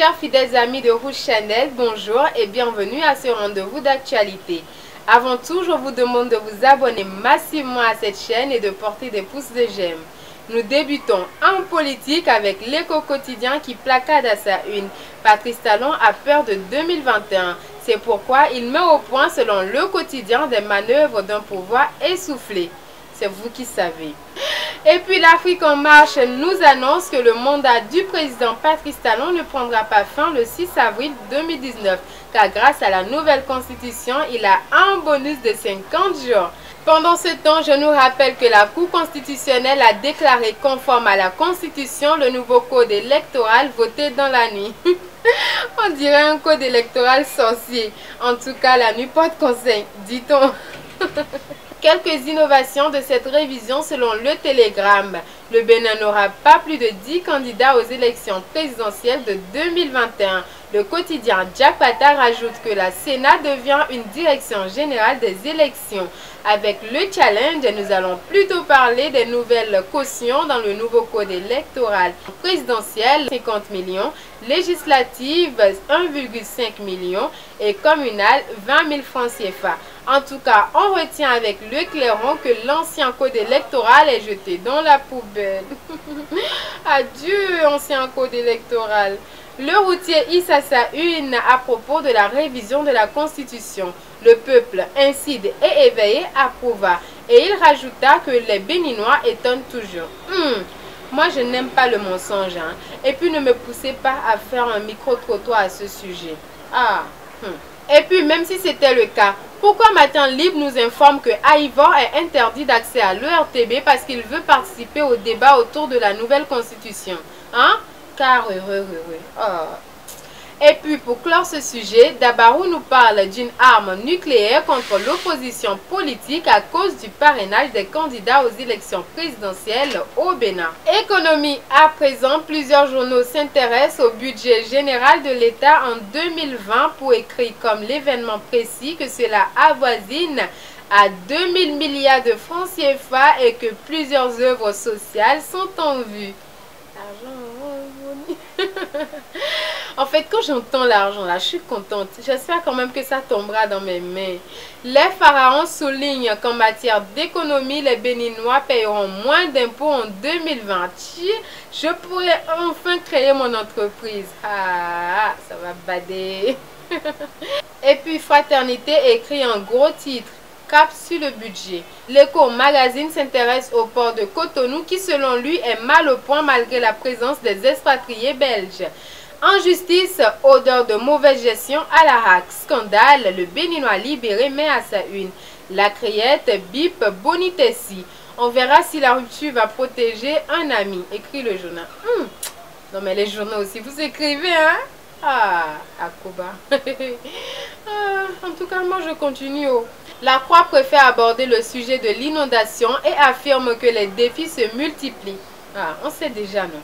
Chers fidèles amis de Rouge Channel, bonjour et bienvenue à ce rendez-vous d'actualité. Avant tout, je vous demande de vous abonner massivement à cette chaîne et de porter des pouces de j'aime. Nous débutons en politique avec l'Écho quotidien qui placade à sa une. Patrice Talon a peur de 2021. C'est pourquoi il met au point, selon le quotidien, des manœuvres d'un pouvoir essoufflé. C'est vous qui savez. Et puis l'Afrique en marche nous annonce que le mandat du président Patrice Talon ne prendra pas fin le 6 avril 2019, car grâce à la nouvelle constitution, il a un bonus de 50 jours. Pendant ce temps, je nous rappelle que la Cour constitutionnelle a déclaré conforme à la Constitution le nouveau code électoral voté dans la nuit. On dirait un code électoral sorcier. En tout cas, la nuit porte conseil, dit-on. Quelques innovations de cette révision selon le Télégramme. Le Bénin n'aura pas plus de 10 candidats aux élections présidentielles de 2021. Le quotidien Diakpata rajoute que la Sénat devient une direction générale des élections. Avec le challenge, nous allons plutôt parler des nouvelles cautions dans le nouveau code électoral. Présidentielle, 50 millions, législative, 1,5 million et communale, 20 000 francs CFA. En tout cas, on retient avec le clairon que l'ancien code électoral est jeté dans la poubelle. Adieu, ancien code électoral. Le routier hisse à sa une à propos de la révision de la Constitution. Le peuple, incide et éveillé, approuva. Et il rajouta que les Béninois étonnent toujours. Moi, je n'aime pas le mensonge. Et puis, ne me poussez pas à faire un micro-trottoir à ce sujet. Et puis, même si c'était le cas, pourquoi Matin Libre nous informe que Ivor est interdit d'accès à l'ERTB parce qu'il veut participer au débat autour de la nouvelle constitution? Car heureux. Et puis, pour clore ce sujet, Dabarou nous parle d'une arme nucléaire contre l'opposition politique à cause du parrainage des candidats aux élections présidentielles au Bénin. Économie à présent, plusieurs journaux s'intéressent au budget général de l'État en 2020 pour écrire comme l'événement précis que cela avoisine à 2000 milliards de francs CFA et que plusieurs œuvres sociales sont en vue. En fait, quand j'entends l'argent là, je suis contente. J'espère quand même que ça tombera dans mes mains. Les pharaons soulignent qu'en matière d'économie, les Béninois paieront moins d'impôts en 2020. Je pourrais enfin créer mon entreprise. Ça va bader. Et puis, Fraternité écrit un gros titre. Cap sur le budget. L'Écho Magazine s'intéresse au port de Cotonou qui, selon lui, est mal au point malgré la présence des expatriés belges. En justice, odeur de mauvaise gestion à la RAC. Scandale, le Béninois libéré met à sa une. La criette bip Bonitessi. On verra si la rupture va protéger un ami, écrit le journal. Non mais les journaux aussi, vous écrivez, Akuba. En tout cas, moi je continue. La Croix préfère aborder le sujet de l'inondation et affirme que les défis se multiplient. On sait déjà, non?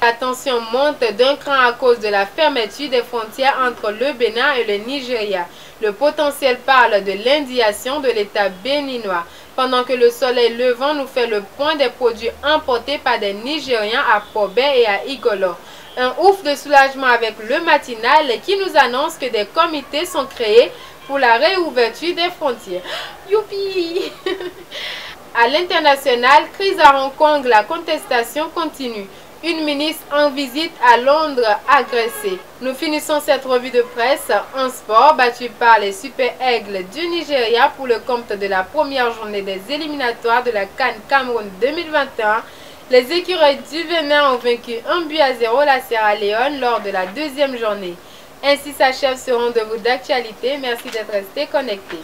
La tension monte d'un cran à cause de la fermeture des frontières entre le Bénin et le Nigeria. Le potentiel parle de l'indignation de l'État béninois. Pendant que le soleil levant nous fait le point des produits importés par des Nigériens à Pobé et à Igolo. Un ouf de soulagement avec le matinal qui nous annonce que des comités sont créés pour la réouverture des frontières. Youpi! À l'international, crise à Hong Kong, la contestation continue. Une ministre en visite à Londres agressée. Nous finissons cette revue de presse en sport battu par les Super Aigles du Nigeria pour le compte de la première journée des éliminatoires de la CAN Cameroun 2021. Les écureuils du Bénin ont vaincu 1-0 la Sierra Leone lors de la deuxième journée. Ainsi s'achève ce rendez-vous d'actualité. Merci d'être resté connecté.